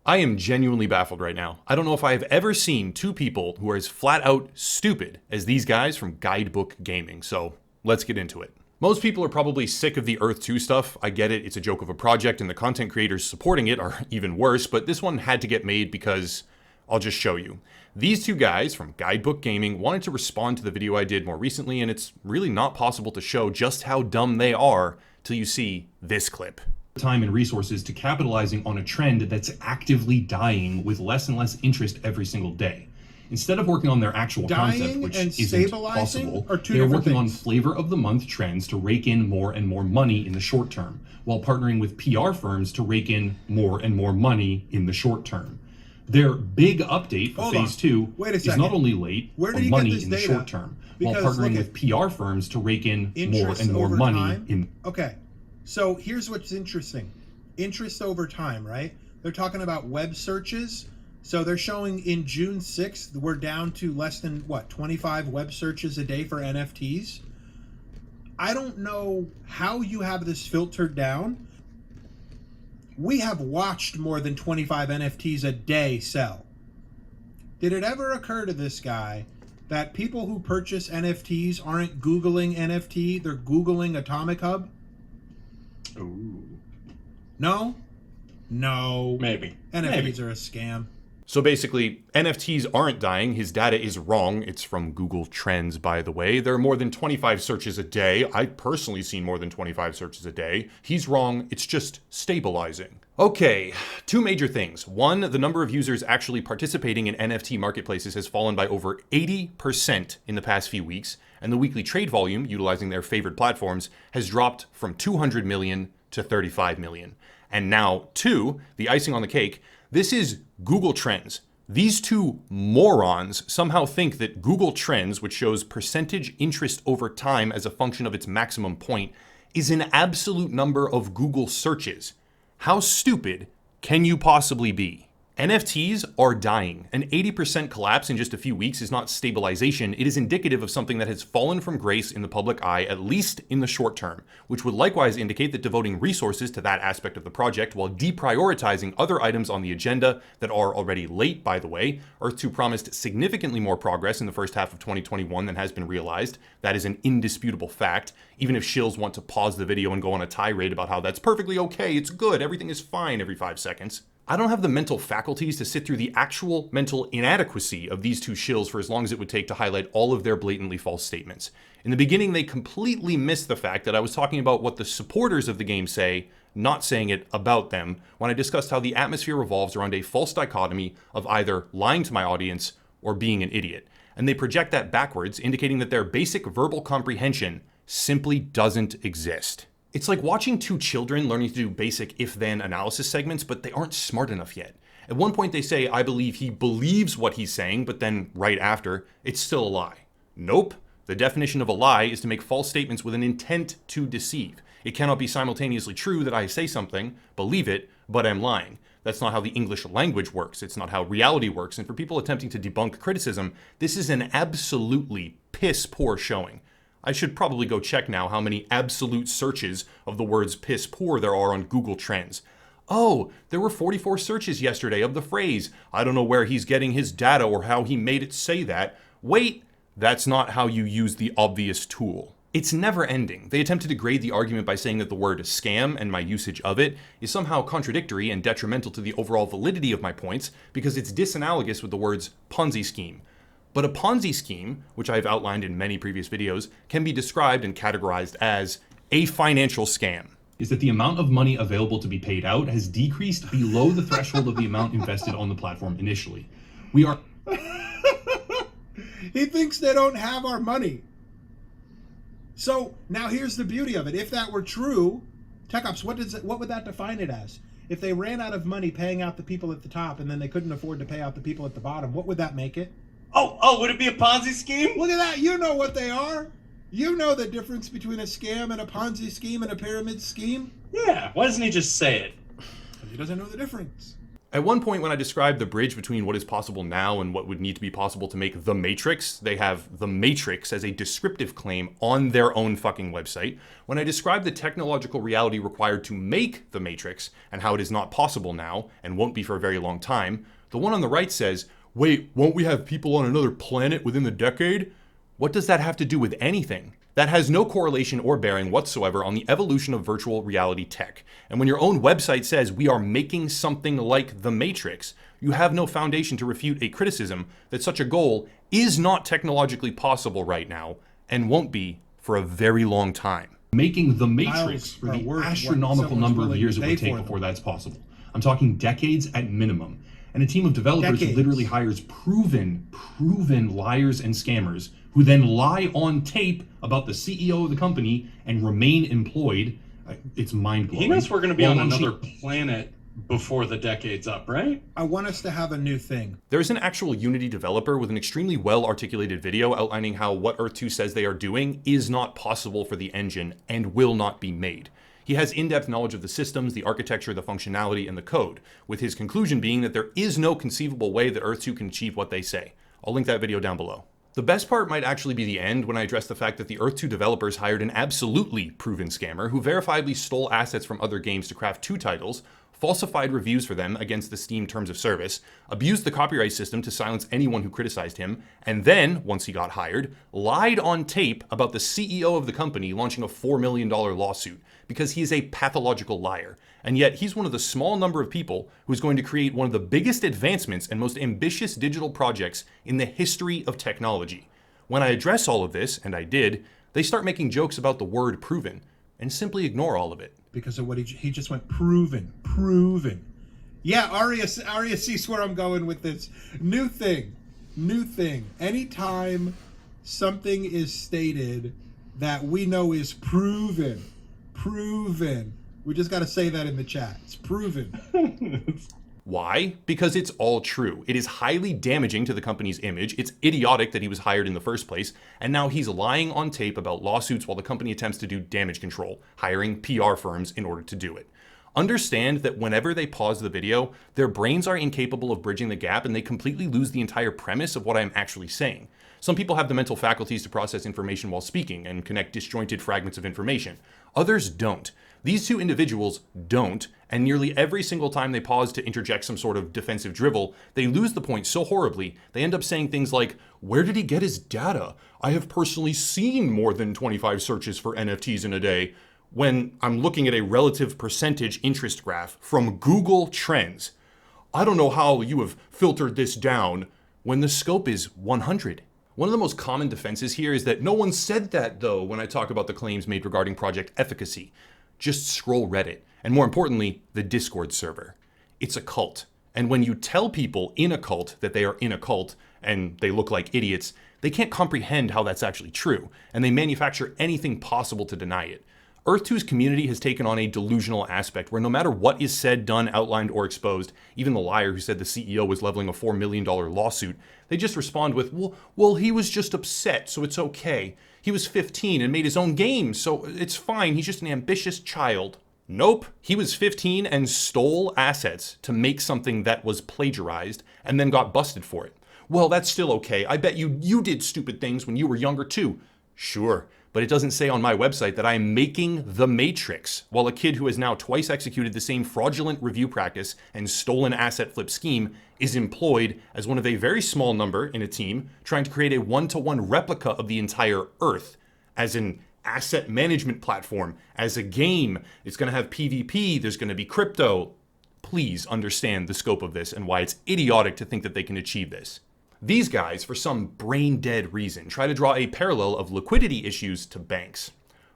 I am genuinely baffled right now. I don't know if I have ever seen two people who are as flat out stupid as these guys from Guidebook Gaming, so let's get into it. Most people are probably sick of the Earth 2 stuff. I get it, it's a joke of a project and the content creators supporting it are even worse, but this one had to get made because I'll just show you. These two guys from Guidebook Gaming wanted to respond to the video I did more recently, and it's really not possible to show just how dumb they are till you see this clip. Time and resources to capitalizing on a trend that's actively dying with less and less interest every single day. Instead of working on their actual concept, which isn't possible, they're working on flavor of the month trends to rake in more and more money in the short term, while partnering with PR firms to rake in more and more money in the short term. Their big update for phase 2 is not only late on money in the short term, while partnering with PR firms to rake in more and more money in... Okay, so here's what's interesting. Interest over time, right? They're talking about web searches. So they're showing in June 6th, we're down to less than, what, 25 web searches a day for NFTs? I don't know how you have this filtered down. We have watched more than 25 NFTs a day sell. Did it ever occur to this guy that people who purchase NFTs aren't Googling NFT, they're Googling Atomic Hub? Ooh. No? No. Maybe. NFTs are a scam. So basically, NFTs aren't dying, his data is wrong. It's from Google Trends, by the way. There are more than 25 searches a day. I've personally seen more than 25 searches a day. He's wrong, it's just stabilizing. Okay, two major things. One, the number of users actually participating in NFT marketplaces has fallen by over 80% in the past few weeks, and the weekly trade volume, utilizing their favorite platforms, has dropped from 200 million to 35 million. And now, two, the icing on the cake, this is Google Trends. These two morons somehow think that Google Trends, which shows percentage interest over time as a function of its maximum point, is an absolute number of Google searches. How stupid can you possibly be? NFTs are dying. An 80% collapse in just a few weeks is not stabilization. It is indicative of something that has fallen from grace in the public eye, at least in the short term, which would likewise indicate that devoting resources to that aspect of the project while deprioritizing other items on the agenda that are already late, by the way. Earth 2 promised significantly more progress in the first half of 2021 than has been realized. That is an indisputable fact. Even if Shills want to pause the video and go on a tirade about how that's perfectly okay, it's good, everything is fine every 5 seconds. I don't have the mental faculties to sit through the actual mental inadequacy of these two shills for as long as it would take to highlight all of their blatantly false statements. In the beginning, they completely missed the fact that I was talking about what the supporters of the game say, not saying it about them, when I discussed how the atmosphere revolves around a false dichotomy of either lying to my audience or being an idiot. And they project that backwards, indicating that their basic verbal comprehension simply doesn't exist. It's like watching two children learning to do basic if-then analysis segments, but they aren't smart enough yet. At one point they say, I believe he believes what he's saying, but then right after, it's still a lie. Nope. The definition of a lie is to make false statements with an intent to deceive. It cannot be simultaneously true that I say something, believe it, but I'm lying. That's not how the English language works. It's not how reality works. And for people attempting to debunk criticism, this is an absolutely piss-poor showing. I should probably go check now how many absolute searches of the words piss poor there are on Google Trends. Oh, there were 44 searches yesterday of the phrase, I don't know where he's getting his data or how he made it say that. Wait, that's not how you use the obvious tool. It's never ending. They attempt to degrade the argument by saying that the word scam and my usage of it is somehow contradictory and detrimental to the overall validity of my points because it's disanalogous with the words Ponzi scheme. But a Ponzi scheme, which I've outlined in many previous videos, can be described and categorized as a financial scam. Is that the amount of money available to be paid out has decreased below the threshold of the amount invested on the platform initially. We are... He thinks they don't have our money. So now here's the beauty of it. If that were true, TechOps, what would that define it as? If they ran out of money paying out the people at the top and then they couldn't afford to pay out the people at the bottom, what would that make it? Oh, would it be a Ponzi scheme? Look at that. You know what they are. You know the difference between a scam and a Ponzi scheme and a pyramid scheme. Yeah. Why doesn't he just say it? Because he doesn't know the difference. At one point, when I described the bridge between what is possible now and what would need to be possible to make the Matrix, they have the Matrix as a descriptive claim on their own fucking website. When I described the technological reality required to make the Matrix and how it is not possible now and won't be for a very long time, the one on the right says, wait, won't we have people on another planet within the decade? What does that have to do with anything? That has no correlation or bearing whatsoever on the evolution of virtual reality tech. And when your own website says we are making something like the Matrix, you have no foundation to refute a criticism that such a goal is not technologically possible right now and won't be for a very long time. Making the Matrix for the astronomical number of years it would take before that's possible. I'm talking decades at minimum. And a team of developers who literally hires proven liars and scammers who then lie on tape about the CEO of the company and remain employed. It's mind-blowing. He knows we're going to be on another planet before the decade's up, right? I want us to have a new thing. There's an actual Unity developer with an extremely well-articulated video outlining how what Earth 2 says they are doing is not possible for the engine and will not be made. He has in-depth knowledge of the systems, the architecture, the functionality, and the code, with his conclusion being that there is no conceivable way that Earth 2 can achieve what they say. I'll link that video down below. The best part might actually be the end when I address the fact that the Earth 2 developers hired an absolutely proven scammer who verifiably stole assets from other games to craft 2 titles, falsified reviews for them against the Steam terms of service, abused the copyright system to silence anyone who criticized him, and then, once he got hired, lied on tape about the CEO of the company launching a $4 million lawsuit because he is a pathological liar. And yet he's one of the small number of people who's going to create one of the biggest advancements and most ambitious digital projects in the history of technology. When I address all of this, and I did, they start making jokes about the word proven and simply ignore all of it. Because of what he just went proven. Yeah, Aria sees where I'm going with this. New thing. Anytime something is stated that we know is proven. We just got to say that in the chat. It's proven. Why? Because it's all true. It is highly damaging to the company's image. It's idiotic that he was hired in the first place. And now he's lying on tape about lawsuits while the company attempts to do damage control, hiring PR firms in order to do it. Understand that whenever they pause the video, their brains are incapable of bridging the gap and they completely lose the entire premise of what I'm actually saying. Some people have the mental faculties to process information while speaking and connect disjointed fragments of information. Others don't. These two individuals don't, and nearly every single time they pause to interject some sort of defensive drivel, they lose the point so horribly, they end up saying things like, where did he get his data? I have personally seen more than 25 searches for NFTs in a day, when I'm looking at a relative percentage interest graph from Google Trends. I don't know how you have filtered this down when the scope is 100. One of the most common defenses here is that no one said that though when I talk about the claims made regarding project efficacy. Just scroll Reddit, and more importantly, the Discord server. It's a cult, and when you tell people in a cult that they are in a cult, and they look like idiots, they can't comprehend how that's actually true, and they manufacture anything possible to deny it. Earth 2's community has taken on a delusional aspect where no matter what is said, done, outlined, or exposed, even the liar who said the CEO was leveling a $4 million lawsuit, they just respond with, well, he was just upset, so it's okay. He was 15 and made his own game, so it's fine. He's just an ambitious child. Nope. He was 15 and stole assets to make something that was plagiarized and then got busted for it. Well, that's still okay. I bet you did stupid things when you were younger too. Sure. But it doesn't say on my website that I am making the Matrix, while a kid who has now twice executed the same fraudulent review practice and stolen asset flip scheme is employed as one of a very small number in a team trying to create a one-to-one replica of the entire Earth as an asset management platform, as a game. It's going to have PvP, there's going to be crypto. Please understand the scope of this and why it's idiotic to think that they can achieve this. These guys, for some brain-dead reason, try to draw a parallel of liquidity issues to banks.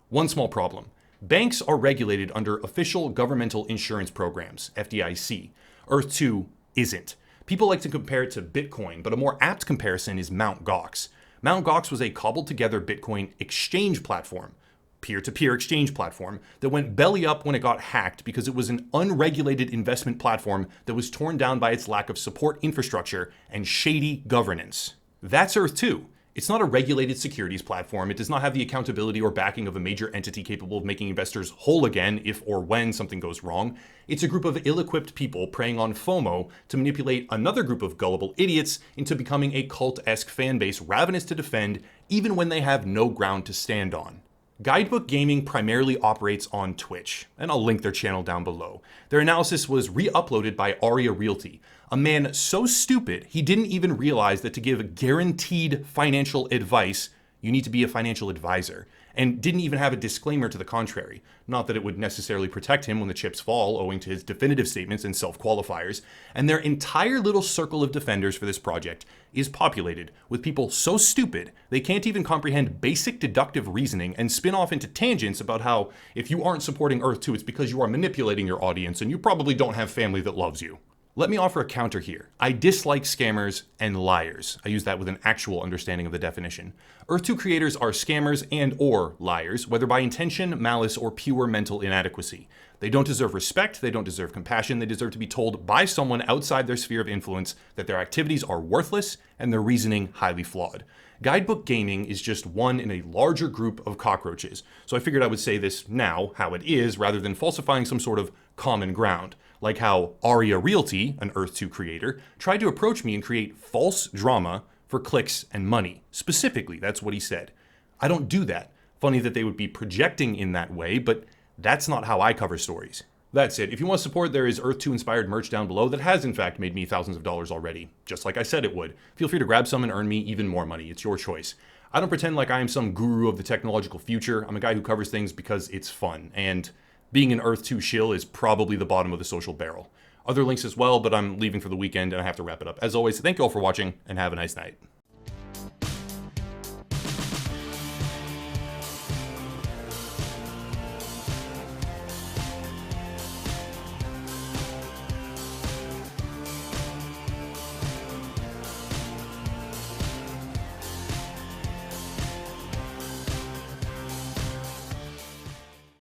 One small problem. Banks are regulated under official governmental insurance programs, FDIC. Earth 2 isn't. People like to compare it to Bitcoin, but a more apt comparison is Mt. Gox. Mt. Gox was a cobbled-together Bitcoin exchange platform, peer-to-peer exchange platform, that went belly up when it got hacked because it was an unregulated investment platform that was torn down by its lack of support infrastructure and shady governance. That's Earth 2. It's not a regulated securities platform. It does not have the accountability or backing of a major entity capable of making investors whole again if or when something goes wrong. It's a group of ill-equipped people preying on FOMO to manipulate another group of gullible idiots into becoming a cult-esque fan base ravenous to defend even when they have no ground to stand on. Guidebook Gaming primarily operates on Twitch, and I'll link their channel down below. Their analysis was re-uploaded by Aria Realty, a man so stupid he didn't even realize that to give guaranteed financial advice, you need to be a financial advisor, and didn't even have a disclaimer to the contrary. Not that it would necessarily protect him when the chips fall, owing to his definitive statements and self-qualifiers. And their entire little circle of defenders for this project is populated with people so stupid they can't even comprehend basic deductive reasoning and spin off into tangents about how if you aren't supporting Earth 2, it's because you are manipulating your audience and you probably don't have family that loves you. Let me offer a counter here. I dislike scammers and liars. I use that with an actual understanding of the definition. Earth 2 creators are scammers and or liars, whether by intention, malice, or pure mental inadequacy. They don't deserve respect, they don't deserve compassion, they deserve to be told by someone outside their sphere of influence that their activities are worthless and their reasoning highly flawed. Guidebook Gaming is just one in a larger group of cockroaches, so I figured I would say this now, how it is, rather than falsifying some sort of common ground. Like how Aria Realty, an Earth 2 creator, tried to approach me and create false drama for clicks and money. Specifically, that's what he said. I don't do that. Funny that they would be projecting in that way, but that's not how I cover stories. That's it. If you want to support, there is Earth 2 inspired merch down below that has in fact made me thousands of dollars already, just like I said it would. Feel free to grab some and earn me even more money. It's your choice. I don't pretend like I am some guru of the technological future. I'm a guy who covers things because it's fun, and being an Earth 2 shill is probably the bottom of the social barrel. Other links as well, but I'm leaving for the weekend and I have to wrap it up. As always, thank you all for watching and have a nice night.